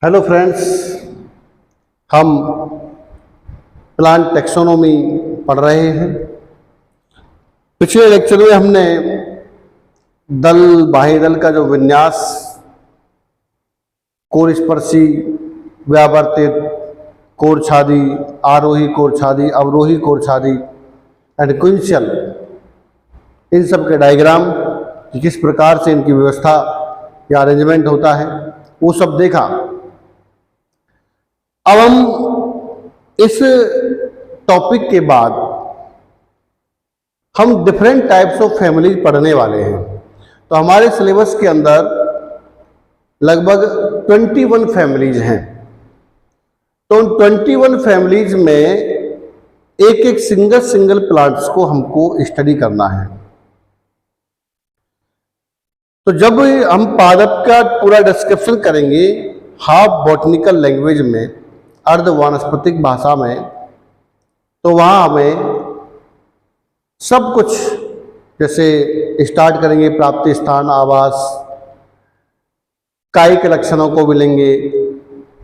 Hello friends, हम plant taxonomy पढ़ रहे हैं। पिछले लेक्चर में हमने दल बाह्य दल का जो विन्यास, कोर स्पर्शी, व्यावर्तित, कोरछादी, आरोही कोरछादी, अवरोही कोरछादी एंड क्विंशियल, इन सब के डायग्राम, किस प्रकार से इनकी व्यवस्था या अरेंजमेंट होता है, वो सब देखा। अब हम इस टॉपिक के बाद हम डिफरेंट टाइप्स ऑफ फैमिलीज पढ़ने वाले हैं। तो हमारे सिलेबस के अंदर लगभग 21 फैमिलीज हैं। तो उन 21 फैमिलीज में एक एक सिंगल प्लांट्स को हमको स्टडी करना है। तो जब हम पादप का पूरा डिस्क्रिप्शन करेंगे हाफ बॉटनिकल लैंग्वेज में, अर्ध वानस्पतिक भाषा में, तो वहाँ हमें सब कुछ, जैसे स्टार्ट करेंगे प्राप्ति स्थान, आवास, काई के लक्षणों को भी लेंगे,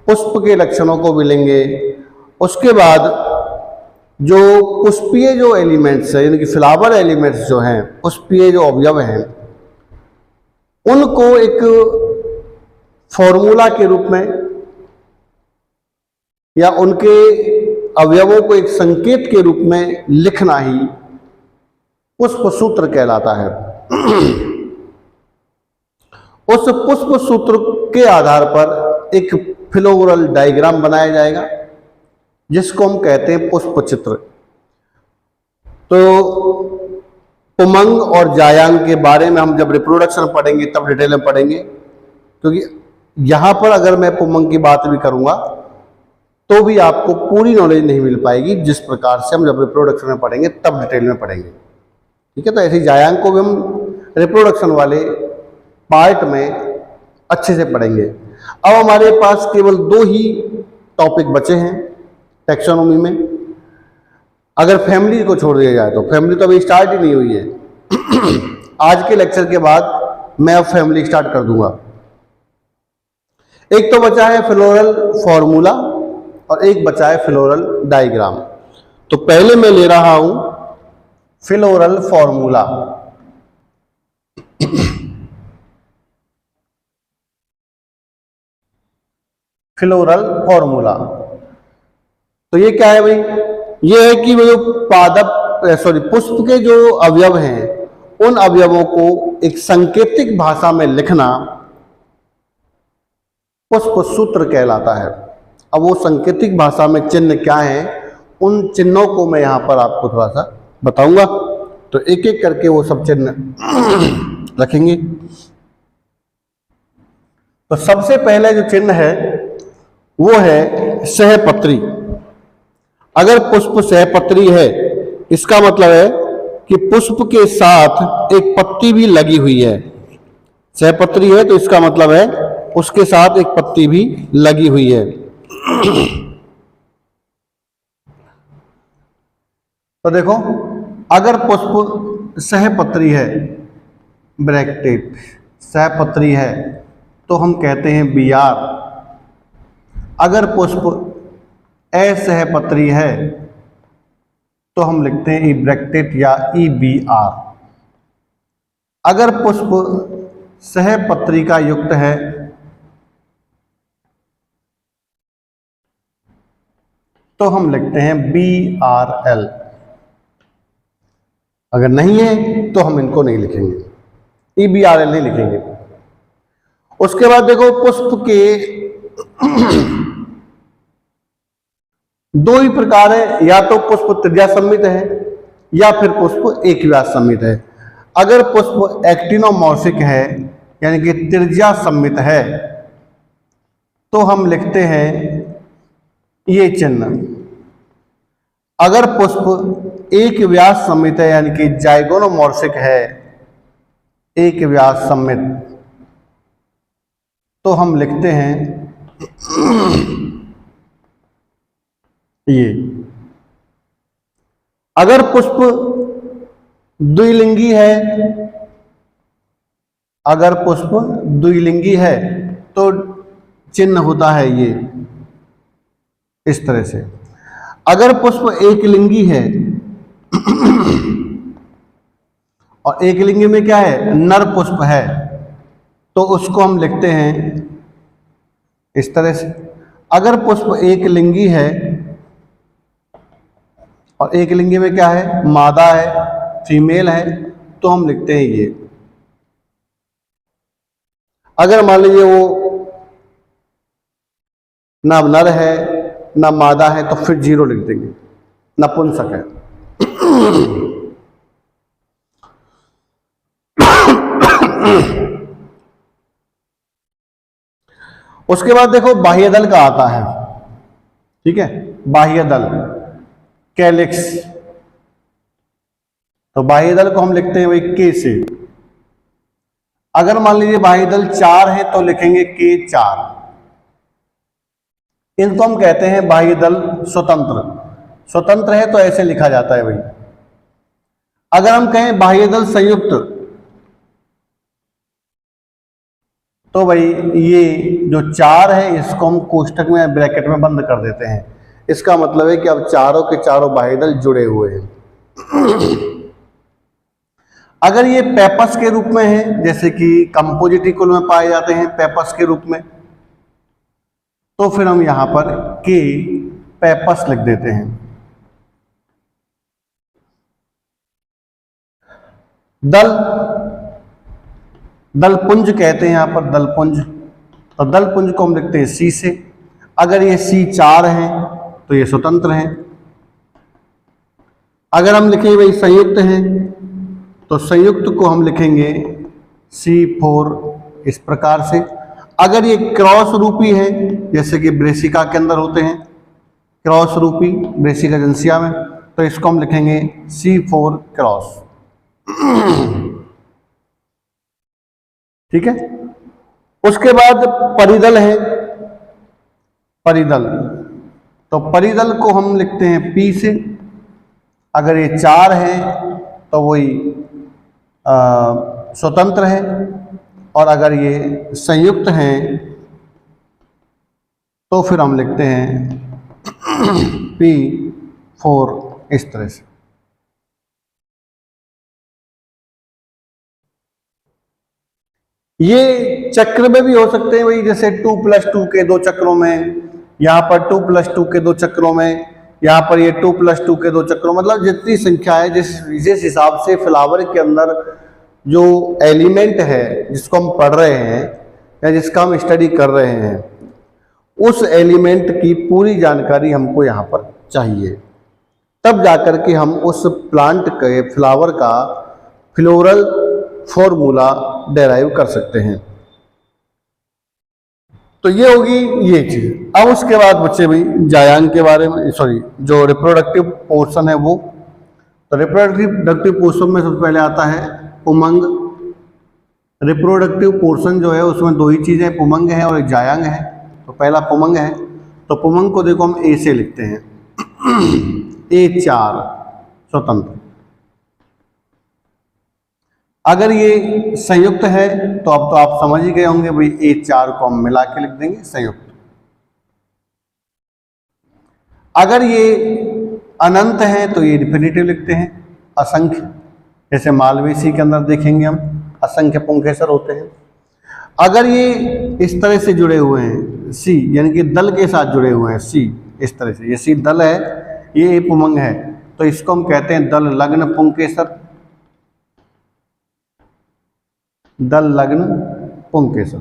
पुष्प के लक्षणों को भी लेंगे। उसके बाद जो पुष्पीय जो एलिमेंट्स हैं, यानी कि फ्लावर एलिमेंट्स जो हैं, पुष्पीय जो अवयव हैं, उनको एक फॉर्मूला के रूप में या उनके अवयवों को एक संकेत के रूप में लिखना ही पुष्प सूत्र कहलाता है। उस पुष्प सूत्र के आधार पर एक फ्लोरल डायग्राम बनाया जाएगा, जिसको हम कहते हैं पुष्प चित्र। तो पुमंग और जायांग के बारे में हम जब रिप्रोडक्शन पढ़ेंगे तब डिटेल में पढ़ेंगे, क्योंकि यहाँ पर अगर मैं पुमंग की बात भी करूँगा तो भी आपको पूरी नॉलेज नहीं मिल पाएगी, जिस प्रकार से हम जब रिप्रोडक्शन में पढ़ेंगे तब डिटेल में पढ़ेंगे। ठीक है, तो ऐसे जायांग को भी हम रिप्रोडक्शन वाले पार्ट में अच्छे से पढ़ेंगे। अब हमारे पास केवल 2 ही टॉपिक बचे हैं टैक्सोनॉमी में। अगर फैमिली को छोड़ दिया जाए तो फैमिली तो अभी स्टार्ट ही नहीं हुई है। आज के लेक्चर के बाद मैं अब फैमिली स्टार्ट कर दूंगा। एक तो बचा है फ्लोरल फॉर्मूला और एक बचा है फ्लोरल डायग्राम। तो पहले मैं ले रहा हूं फ्लोरल फॉर्मूला। फ्लोरल फॉर्मूला तो ये क्या है भाई? ये है कि वो जो पुष्प के जो अवयव हैं, उन अवयवों को एक सांकेतिक भाषा में लिखना पुष्प सूत्र कहलाता है। अब वो सांकेतिक भाषा में चिन्ह क्या है, उन चिन्हों को मैं यहां पर आपको थोड़ा सा बताऊंगा। तो एक एक करके वो सब चिन्ह रखेंगे। तो सबसे पहले जो चिन्ह है वो है सहपत्री। अगर पुष्प सहपत्री है, इसका मतलब है कि पुष्प के साथ एक पत्ती भी लगी हुई है। सहपत्री है तो इसका मतलब है उसके साथ एक पत्ती भी लगी हुई है। तो देखो, अगर पुष्प सहपत्री है, ब्रैकेट सहपत्री है, तो हम कहते हैं BR। अगर पुष्प असहपत्री है तो हम लिखते हैं ब्रैकेट या EBR। अगर पुष्प सहपत्री का युक्त है तो हम लिखते हैं BRL। अगर नहीं है तो हम इनको नहीं लिखेंगे, EBRL नहीं लिखेंगे। उसके बाद देखो, पुष्प के 2 ही प्रकार है, या तो पुष्प त्रिज्या सम्मित है या फिर पुष्प एक व्यास सम्मित है। अगर पुष्प एक्टिनोमॉर्फिक है, यानी कि त्रिज्या सम्मित है, तो हम लिखते हैं ये चिन्ह। अगर पुष्प एक व्यास सम्मित है, यानी कि जाइगोनोमॉर्फिक है, एक व्यास सम्मित, तो हम लिखते हैं ये। अगर पुष्प द्विलिंगी है, अगर पुष्प द्विलिंगी है तो चिन्ह होता है ये इस तरह से। अगर पुष्प एक लिंगी है और एक लिंगी में क्या है, नर पुष्प है, तो उसको हम लिखते हैं इस तरह से। अगर पुष्प एक लिंगी है और एक लिंगी में क्या है, मादा है, फीमेल है, तो हम लिखते हैं ये। अगर मान लीजिए वो ना नर है ना मादा है, तो फिर 0 लिख देंगे, नपुंसक है। उसके बाद देखो बाह्य दल का आता है, ठीक है, बाह्य दल कैलिक्स। तो बाह्य दल को हम लिखते हैं वही के से। अगर मान लीजिए बाह्य दल 4 है तो लिखेंगे के 4। इनको हम कहते हैं बाह्य दल स्वतंत्र। स्वतंत्र है तो ऐसे लिखा जाता है भाई। अगर हम कहें बाह्य दल संयुक्त, तो भाई ये जो 4 है इसको हम कोष्टक में ब्रैकेट में बंद कर देते हैं। इसका मतलब है कि अब चारों के चारों बाह्य दल जुड़े हुए हैं। अगर ये पेपस के रूप में है, जैसे कि कंपोजिटी कुल में पाए जाते हैं पेपस के रूप में, तो फिर हम यहां पर के पेपस लिख देते हैं। दल, दलपुंज कहते हैं यहां पर, दलपुंज। तो दलपुंज को हम लिखते हैं सी से। अगर ये C4 है तो ये स्वतंत्र है। अगर हम लिखें भाई संयुक्त है, तो संयुक्त को हम लिखेंगे C4 इस प्रकार से। अगर ये क्रॉस रूपी है, जैसे कि ब्रेसिका के अंदर होते हैं क्रॉस रूपी, ब्रेसिका जेंसिया में, तो इसको हम लिखेंगे C4 क्रॉस। ठीक है। उसके बाद परिदल है, परिदल। तो परिदल को हम लिखते हैं P से। अगर ये 4 है तो वही स्वतंत्र है, और अगर ये संयुक्त हैं तो फिर हम लिखते हैं P4 इस तरह से। ये चक्र में भी हो सकते हैं वही, जैसे 2+2 के 2 चक्रों में, यहाँ पर 2+2 के 2 चक्रों में, यहाँ पर ये 2+2 के 2 चक्रों, मतलब जितनी संख्या है, जिस हिसाब से फ्लावर के अंदर जो एलिमेंट है जिसको हम पढ़ रहे हैं या जिसका हम स्टडी कर रहे हैं, उस एलिमेंट की पूरी जानकारी हमको यहाँ पर चाहिए। तब जाकर के हम उस प्लांट के फ्लावर का फ्लोरल फॉर्मूला डेराइव कर सकते हैं। तो ये होगी ये चीज। अब उसके बाद बच्चे भाई जायांग के बारे में, सॉरी जो रिप्रोडक्टिव पोर्शन है वो, तो रिप्रोडक्टिव पोर्शन में सबसे पहले आता है उमंग। रिप्रोडक्टिव पोर्शन जो है उसमें 2 ही चीजें, पुमंग है और एक जायांग है। तो पहला पुमंग है, तो पुमंग को देखो हम ए से लिखते हैं A4 स्वतंत्र। अगर ये संयुक्त है तो अब तो आप समझ ही गए होंगे भाई, A4 को हम मिला के लिख देंगे संयुक्त। अगर ये अनंत है तो ये इन्फिनिटिव लिखते हैं, असंख्य। जैसे मालवेसी के अंदर देखेंगे हम असंख्य पुंकेसर होते हैं। अगर ये इस तरह से जुड़े हुए हैं सी, यानी कि दल के साथ जुड़े हुए हैं सी, इस तरह से, ये सी दल है, ये पुमंग है, तो इसको हम कहते हैं दल लग्न पुंकेसर। दल लग्न पुंकेसर।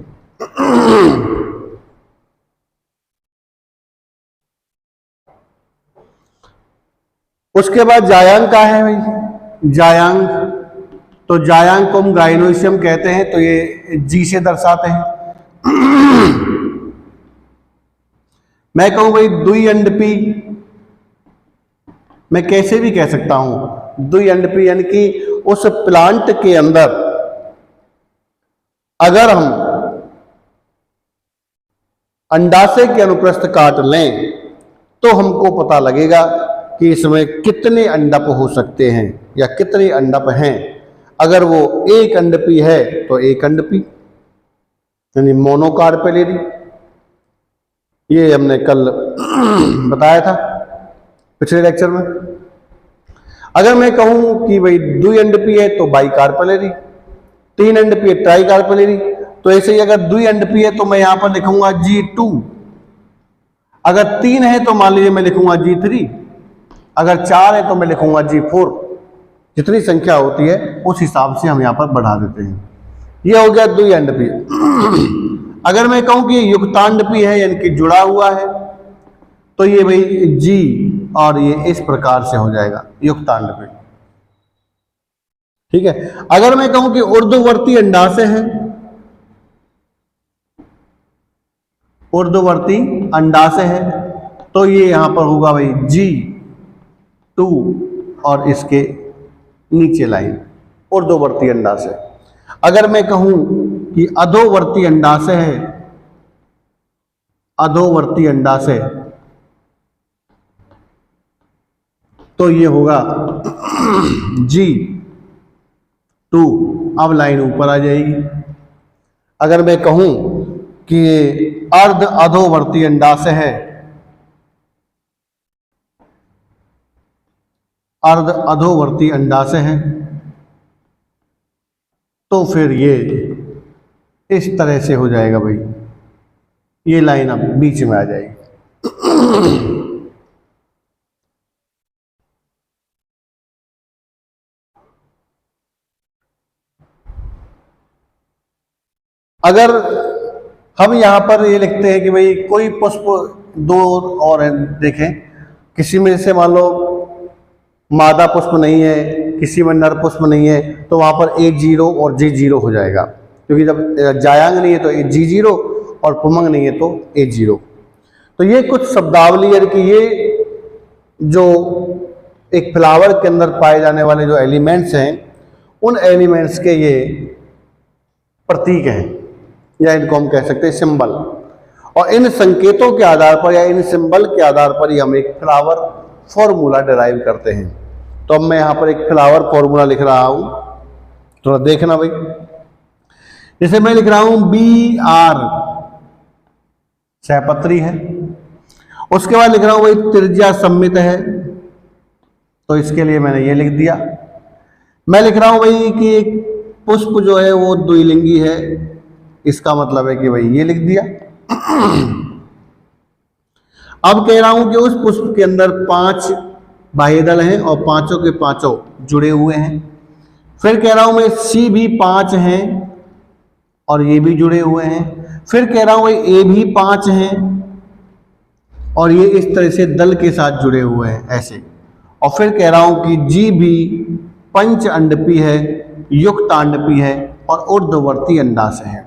उसके बाद जायांग का है भाई, जायांग। तो जायांग को हम गाइनोइशियम कहते हैं, तो ये जी से दर्शाते हैं। मैं कहूं भाई द्विअंडपी, मैं कैसे भी कह सकता हूं द्विअंडपी, यानी कि उस प्लांट के अंदर अगर हम अंडाशय के अनुप्रस्थ काट लें तो हमको पता लगेगा कि इसमें कितने अंडप हो सकते हैं या कितने अंडप हैं। अगर वो एक अंडपी है तो एक अंडपी, यानी मोनोकार्पेलेरी। ये हमने कल बताया था पिछले लेक्चर में। अगर मैं कहूं कि भाई 2 NDP है तो बाई कार्पेलरी, 3 NDP है ट्राई कार्पेलरी। तो ऐसे ही अगर 2 NDP है तो मैं यहां पर लिखूंगा G2, अगर 3 है तो मान लीजिए मैं लिखूंगा G3, अगर 4 है तो मैं लिखूंगा G4। जितनी संख्या होती है उस हिसाब से हम यहाँ पर बढ़ा देते हैं। ये हो गया 2 NDP। अगर मैं कहूं कि युक्तांडपी है यानी कि जुड़ा हुआ है, तो ये भाई जी और ये इस प्रकार से हो जाएगा युक्तांडपी। ठीक है। अगर मैं कहूं कि ऊर्ध्ववर्ती अंडाशय है, ऊर्ध्ववर्ती अंडाशय है, तो ये यहां पर होगा भाई G2 और इसके नीचे लाइन ऊर्ध्ववर्ती अंडाशय। अगर मैं कहूं कि अधोवर्ती अंडाशय है, अधोवर्ती अंडाशय, तो ये होगा G2। अब लाइन ऊपर आ जाएगी। अगर मैं कहूं कि अर्ध अधोवर्ती अंडाशय है, अर्ध अधोवर्ती अंडाशय है, तो फिर ये इस तरह से हो जाएगा भाई, ये लाइन अब बीच में आ जाएगी। अगर हम यहां पर ये लिखते हैं कि भाई कोई पुष्प दो और है, देखें किसी में से मान लो मादा पुष्प नहीं है, किसी में नर पुष्प नहीं है, तो वहां पर A0 और G0 हो जाएगा, क्योंकि जब जायांग नहीं है तो G0 और पुमंग नहीं है तो A0। तो ये कुछ शब्दावली है कि ये जो एक फ्लावर के अंदर पाए जाने वाले जो एलिमेंट्स हैं, उन एलिमेंट्स के ये प्रतीक हैं, या इनको हम कह सकते हैं सिंबल। और इन संकेतों के आधार पर या इन सिंबल के आधार पर ही हम एक फ्लावर फॉर्मूला डिराइव करते हैं। तो अब मैं यहां पर एक फ्लावर फॉर्मूला लिख रहा हूं, थोड़ा देखना भाई। जैसे मैं लिख रहा हूं BR, सहपत्री है। उसके बाद लिख रहा हूं भाई त्रिज्या सम्मित है, तो इसके लिए मैंने ये लिख दिया। मैं लिख रहा हूं भाई कि एक पुष्प जो है वो द्विलिंगी है, इसका मतलब है कि भाई ये लिख दिया। अब कह रहा हूं कि उस पुष्प के अंदर 5 बाह्यदल हैं और पांचों के पांचों जुड़े हुए हैं। फिर कह रहा हूं मैं C भी 5 हैं और ये भी जुड़े हुए हैं। फिर कह रहा हूं भाई A भी 5 हैं और ये इस तरह से दल के साथ जुड़े हुए हैं ऐसे। और फिर कह रहा हूं कि G भी पंच अंडपी है, युक्त अंडपी है और ऊर्ध्ववर्ती अंडाशय है।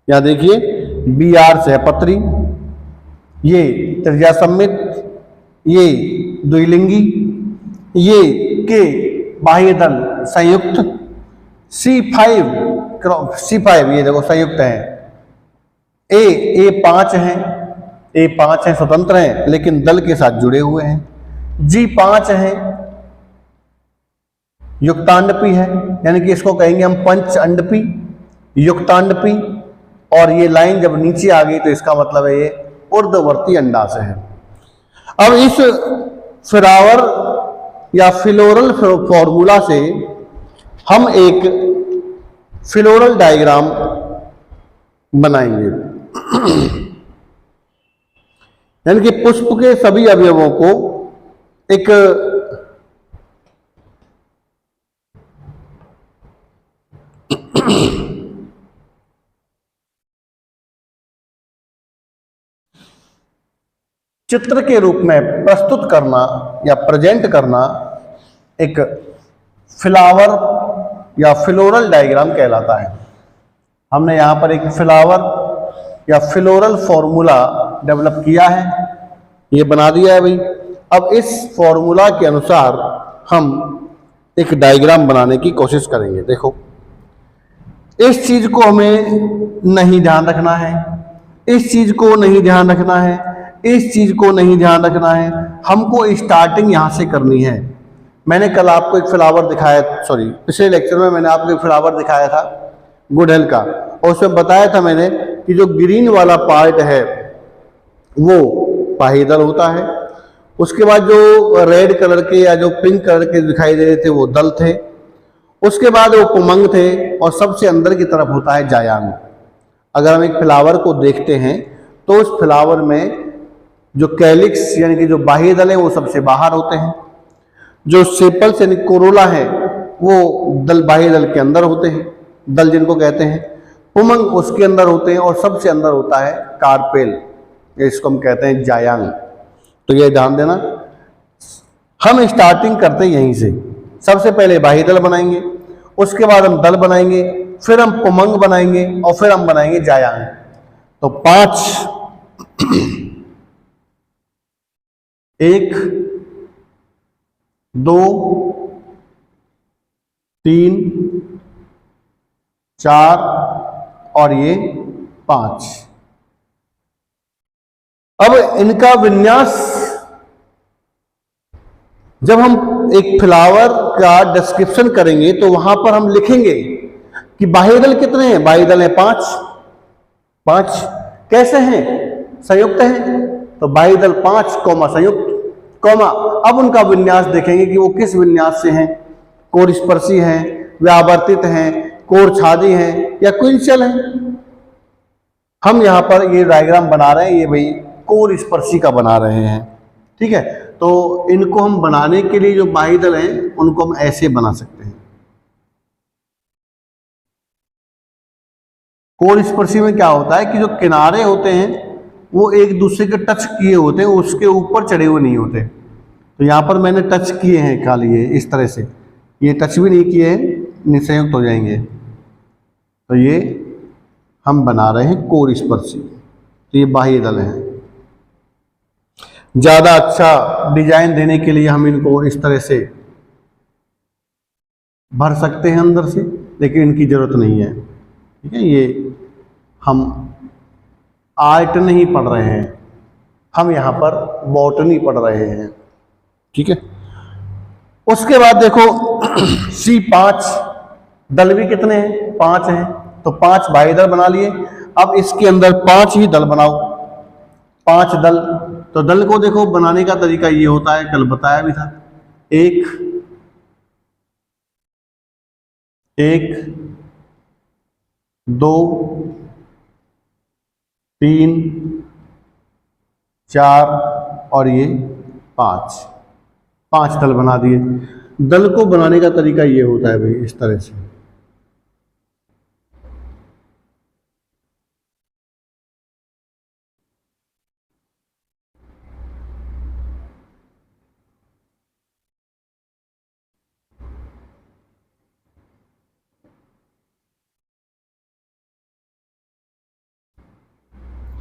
यहां देखिए BR सहपत्री, ये त्रिज्या सम्मित, ये द्विलिंगी, ये के बाह्यदल संयुक्त, C5 ये देखो संयुक्त है, A5 हैं, A5 हैं स्वतंत्र हैं लेकिन दल के साथ जुड़े हुए हैं, G5 हैं युक्तांडपी है, यानी कि इसको कहेंगे हम पंच अंडपी, युक्तांडपी। और ये लाइन जब नीचे आ गई तो इसका मतलब है ये ऊर्ध्ववर्ती अंडाशय है। अब इस फ्लावर या फ्लोरल फॉर्मूला से हम एक फ्लोरल डायग्राम बनाएंगे, यानी कि पुष्प के सभी अवयवों को एक चित्र के रूप में प्रस्तुत करना या प्रेजेंट करना एक फ्लावर या फ्लोरल डायग्राम कहलाता है। हमने यहाँ पर एक फ्लावर या फ्लोरल फॉर्मूला डेवलप किया है, ये बना दिया है भाई। अब इस फॉर्मूला के अनुसार हम एक डायग्राम बनाने की कोशिश करेंगे। देखो, इस चीज को हमें नहीं ध्यान रखना है, इस चीज को नहीं ध्यान रखना है, इस चीज को नहीं ध्यान रखना है। हमको स्टार्टिंग यहां से करनी है। मैंने कल आपको एक फ्लावर दिखाया, पिछले लेक्चर में मैंने आपको एक फ्लावर दिखाया था गुड़हल का, और उसमें बताया था मैंने कि जो ग्रीन वाला पार्ट है वो बाह्य दल होता है, उसके बाद जो रेड कलर के या जो पिंक कलर के दिखाई दे रहे थे वो दल थे, उसके बाद वो पुमंग थे, और सबसे अंदर की तरफ होता है जायांग। अगर हम एक फ्लावर को देखते हैं तो उस फ्लावर में जो कैलिक्स यानी कि जो बाह्य दल है वो सबसे बाहर होते हैं, जो सेपल्स यानी कोरोला है वो दल बाह्य दल के अंदर होते हैं, दल जिनको कहते हैं, पुमंग उसके अंदर होते हैं, और सबसे अंदर होता है कार्पेल, इसको हम कहते हैं जायांग। तो ये ध्यान देना, हम स्टार्टिंग करते हैं यहीं से, सबसे पहले बाह्य दल बनाएंगे, उसके बाद हम दल बनाएंगे, फिर हम पुमंग बनाएंगे, और फिर हम बनाएंगे जायांग। तो 5 1 2 3 4 और ये 5। अब इनका विन्यास, जब हम एक फ्लावर का डिस्क्रिप्शन करेंगे तो वहां पर हम लिखेंगे कि बाह्य दल कितने हैं। बाह्य दल है 5 कैसे हैं, संयुक्त हैं, तो बाह्य दल 5 कौमा संयुक्त कौमा। अब उनका विन्यास देखेंगे कि वो किस विन्यास से हैं, कोर स्पर्शी हैं, व्यावर्तित हैं, कोर छादी हैं, या क्विंशियल हैं। हम यहां पर ये डायग्राम बना रहे हैं, ये भाई कोर स्पर्शी का बना रहे हैं, ठीक है। तो इनको हम बनाने के लिए जो बाह्य दल हैं उनको हम ऐसे बना सकते हैं। कोर स्पर्शी में क्या होता है कि जो किनारे होते हैं वो एक दूसरे के टच किए होते हैं, उसके ऊपर चढ़े हुए नहीं होते। तो यहाँ पर मैंने टच किए हैं खाली, ये इस तरह से, ये टच भी नहीं किए हैं, निसंयुक्त हो जाएंगे। तो ये हम बना रहे हैं कोर स्पर्शी, तो ये बाह्य दल है। ज़्यादा अच्छा डिजाइन देने के लिए हम इनको इस तरह से भर सकते हैं अंदर से, लेकिन इनकी ज़रूरत नहीं है, ठीक है। ये हम आर्ट नहीं पढ़ रहे हैं, हम यहाँ पर बॉटनी पढ़ रहे हैं, ठीक है। उसके बाद देखो C5 दल भी कितने हैं, 5 हैं, तो 5 बाह्य दल बना लिए। अब इसके अंदर 5 ही दल बनाओ, 5 दल। तो दल को देखो बनाने का तरीका ये होता है, कल बताया भी था, 1 2 3 4 और ये 5 दल बना दिए। दल को बनाने का तरीका ये होता है भाई, इस तरह से।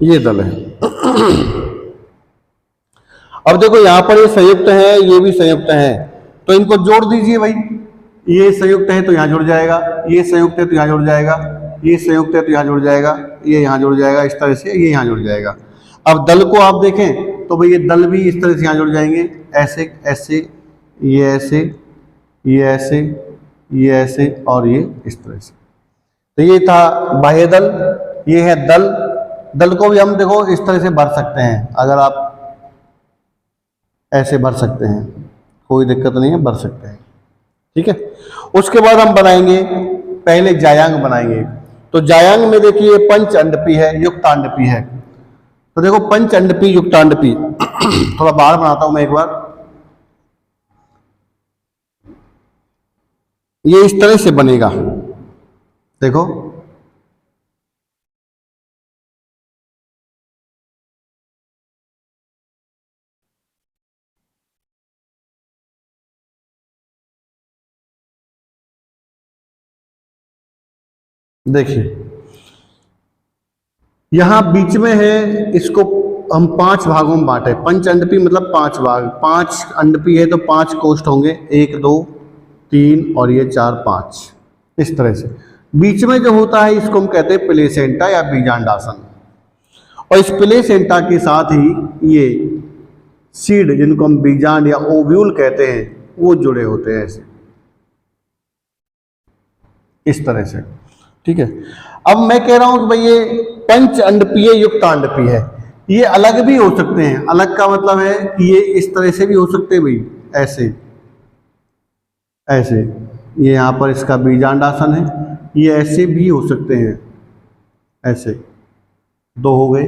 ये दल है। अब देखो यहां पर ये संयुक्त है, ये भी संयुक्त है, तो इनको जोड़ दीजिए भाई। ये संयुक्त है तो यहां जुड़ जाएगा, ये संयुक्त है तो यहां जुड़ जाएगा, ये संयुक्त है तो यहां जुड़ जाएगा, ये यहां जुड़ जाएगा, इस तरह से ये यहां जुड़ जाएगा। अब दल को आप देखें तो भाई ये दल भी इस तरह से यहां जुड़ जाएंगे, ऐसे ऐसे, ये ऐसे, ये ऐसे, ये ऐसे, और ये इस तरह से। तो ये था बाह्य दल, ये है दल। दल को भी हम देखो इस तरह से भर सकते हैं, अगर आप ऐसे भर सकते हैं, कोई दिक्कत नहीं है, भर सकते हैं, ठीक है। उसके बाद हम बनाएंगे, पहले जायांग बनाएंगे। तो जायांग में देखिए पंच अंडपी है, युक्तांडपी है। तो देखो पंच अंडपी युक्तांडपी थोड़ा बाहर बनाता हूं मैं एक बार, ये इस तरह से बनेगा, देखो देखिए यहां बीच में है, इसको हम 5 भागों में बांटे। पंच अंडपी मतलब 5 भाग, 5 अंडपी है तो 5 कोष्ठ होंगे, 1 2 3 और ये 4 5, इस तरह से। बीच में जो होता है इसको हम कहते हैं प्लेसेंटा या बीजांडासन, और इस प्लेसेंटा के साथ ही ये सीड जिनको हम बीजांड या ओव्यूल कहते हैं वो जुड़े होते हैं, ऐसे इस तरह से, ठीक है। अब मैं कह रहा हूं कि भाई ये पंचअंडपीय युक्तांडपीय है। ये अलग भी हो सकते हैं, अलग का मतलब है कि ये इस तरह से भी हो सकते हैं भाई, ऐसे ऐसे, ये यहाँ पर इसका बीजांडासन है, ये ऐसे भी हो सकते हैं, ऐसे दो हो गए,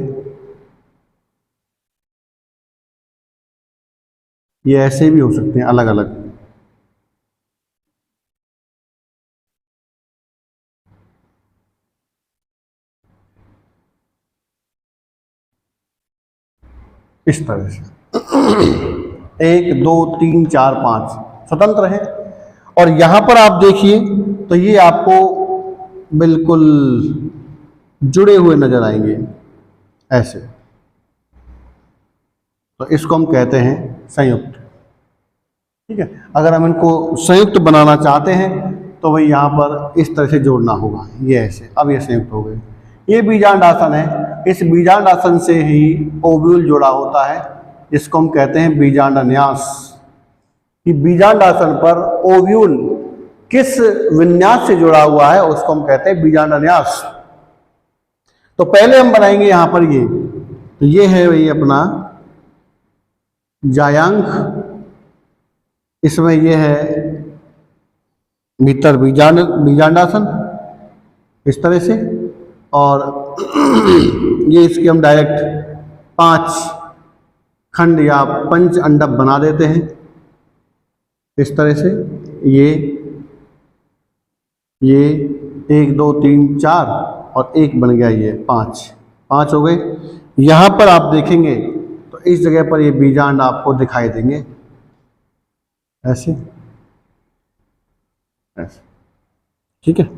ये ऐसे भी हो सकते हैं अलग अलग। इस तरह से 1 2 3 4 5 स्वतंत्र है। और यहां पर आप देखिए तो ये आपको बिल्कुल जुड़े हुए नजर आएंगे ऐसे, तो इसको हम कहते हैं संयुक्त। ठीक है, अगर हम इनको संयुक्त बनाना चाहते हैं तो भाई यहाँ पर इस तरह से जोड़ना होगा, ये ऐसे, अब ये संयुक्त हो गए। ये बीजांडासन है, इस बीजांडासन से ही ओव्यूल जुड़ा होता है, जिसको हम कहते हैं बीजांडन्यास। कि बीजांडासन पर ओव्यूल किस विन्यास से जुड़ा हुआ है उसको हम कहते हैं बीजांडन्यास। तो पहले हम बनाएंगे यहां पर ये, तो ये है भाई अपना जायांग, इसमें ये है भीतर बीजांडासन इस तरह से, और ये इसके हम डायरेक्ट 5 खंड या पंच अंडप बना देते हैं इस तरह से। ये 1 2 3 4 और 1 बन गया, ये 5 हो गए। यहाँ पर आप देखेंगे तो इस जगह पर ये बीजांड आपको दिखाई देंगे ऐसे ऐसे। ठीक है,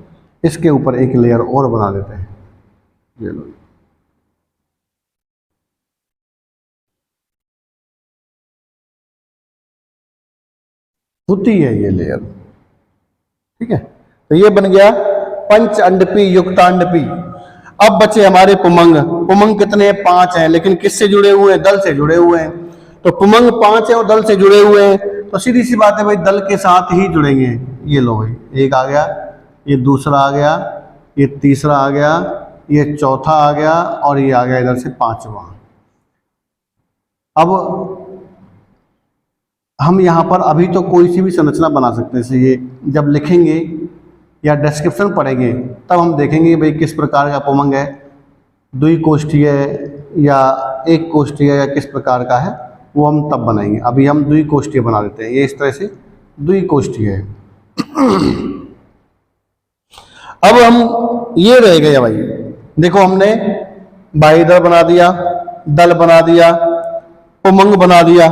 इसके ऊपर एक लेयर और बना देते हैं, ये लो, होती है ये लेयर। ठीक है, तो ये बन गया पंच अंडपी युक्तांडपी। अब बचे हमारे पुमंग। पुमंग कितने हैं? 5 हैं, लेकिन किससे जुड़े हुए हैं? दल से जुड़े हुए हैं। तो पुमंग 5 है और दल से जुड़े हुए हैं, तो सीधी सी बात है भाई, दल के साथ ही जुड़ेंगे। ये लो भाई, एक आ गया, ये दूसरा आ गया, ये तीसरा आ गया, ये चौथा आ गया, और ये आ गया इधर से 5वां। अब हम यहाँ पर अभी तो कोई सी भी संरचना बना सकते हैं। जैसे ये जब लिखेंगे या डिस्क्रिप्शन पढ़ेंगे तब हम देखेंगे भाई किस प्रकार का पुमंग है, द्विकोष्ठीय या एक कोष्ठीय या किस प्रकार का है, वो हम तब बनाएंगे। अभी हम द्विकोष्ठीय बना देते हैं, ये इस तरह से द्विकोष्ठीय है। अब हम ये रह गए भाई, देखो हमने बाईदल बना दिया, दल बना दिया, पुमंग बना दिया,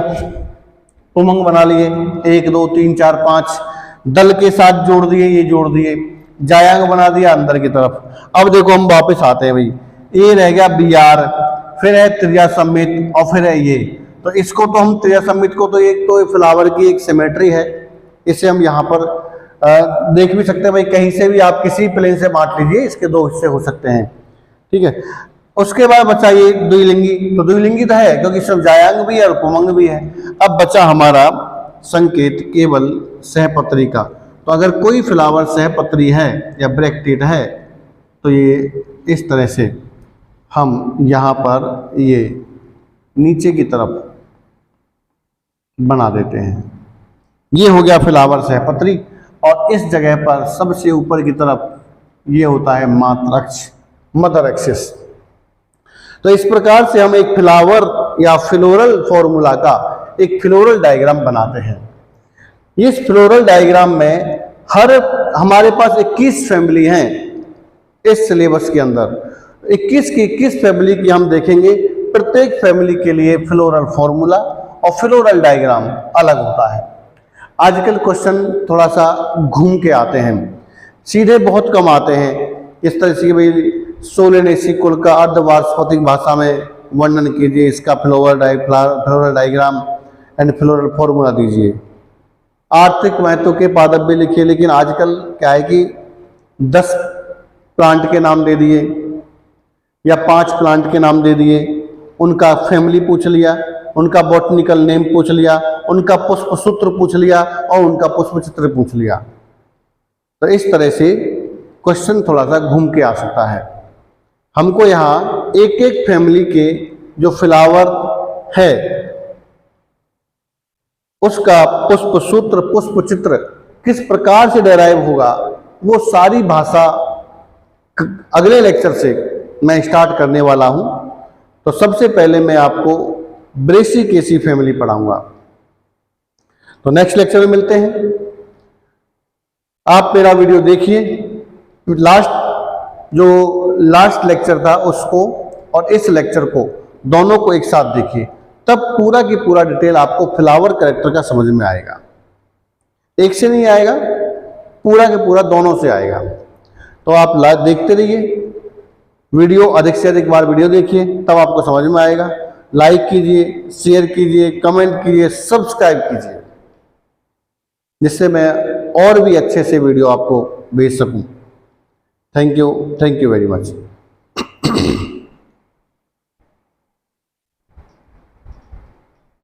पुमंग बना लिए 1 2 3 4 5, दल के साथ जोड़ दिए, ये जोड़ दिए, जायांग बना दिया अंदर की तरफ। अब देखो हम वापस आते हैं भाई, ये रह गया बीआर, फिर है त्रिया सम्मित, और फिर है ये। तो इसको तो हम त्रिया सम्मित को तो एक तो फ्लावर की एक सिमेट्री है, इसे हम यहाँ पर देख भी सकते हैं भाई, कहीं से भी आप किसी प्लेन से बांट लीजिए, इसके 2 हिस्से हो सकते हैं। ठीक है, उसके बाद बचा ये द्विलिंगी। तो द्विलिंगी तो है क्योंकि सब जायांग भी है और पुमंग भी है। अब बचा हमारा संकेत केवल सहपत्री का। तो अगर कोई फ्लावर सहपत्री है या ब्रैक्टेड है तो ये इस तरह से हम यहाँ पर ये नीचे की तरफ बना देते हैं। ये हो गया फ्लावर सहपत्री, और इस जगह पर सबसे ऊपर की तरफ ये होता है मात्रअक्ष, मदर एक्सिस। तो इस प्रकार से हम एक फ्लावर या फ्लोरल फॉर्मूला का एक फ्लोरल डायग्राम बनाते हैं। इस फ्लोरल डायग्राम में हमारे पास 21 फैमिली हैं इस सिलेबस के अंदर। 21 की 21 फैमिली की हम देखेंगे, प्रत्येक फैमिली के लिए फ्लोरल फॉर्मूला और फ्लोरल डायग्राम अलग होता है। आजकल क्वेश्चन थोड़ा सा घूम के आते हैं, सीधे बहुत कम आते हैं। इस तरह से भाई सोलेनेसी कुल का अर्धवार्षिक भाषा में वर्णन कीजिए, इसका floral diagram and floral formula दीजिए। आर्थिक महत्व के पादप लिखिए, लेकिन आजकल क्या है कि 10 प्लांट के नाम दे दिए या 5 प्लांट के नाम दे दिए, उनका फैमिली पूछ लिया, उनका बॉटनिकल नेम पूछ लिया, उनका पुष्प सूत्र पूछ लिया और उनका पुष्प चित्र पूछ लिया। तो इस तरह से क्वेश्चन थोड़ा सा घूम के आ सकता है। हमको यहाँ एक एक फैमिली के जो फ्लावर है उसका पुष्प सूत्र, पुष्प चित्र किस प्रकार से डेराइव होगा, वो सारी भाषा अगले लेक्चर से मैं स्टार्ट करने वाला हूं। तो सबसे पहले मैं आपको ब्रेसिकेसी फैमिली पढ़ाऊंगा। तो नेक्स्ट लेक्चर में मिलते हैं। आप मेरा वीडियो देखिए, लास्ट लेक्चर था उसको और इस लेक्चर को दोनों को एक साथ देखिए, तब पूरा की पूरा डिटेल आपको फ्लावर कैरेक्टर का समझ में आएगा। एक से नहीं आएगा, पूरा के पूरा दोनों से आएगा। तो आप देखते रहिए वीडियो, अधिक से अधिक बार वीडियो देखिए, तब आपको समझ में आएगा। लाइक कीजिए, शेयर कीजिए, कमेंट कीजिए, सब्सक्राइब कीजिए, जिससे मैं और भी अच्छे से वीडियो आपको भेज सकूं। Thank you very much.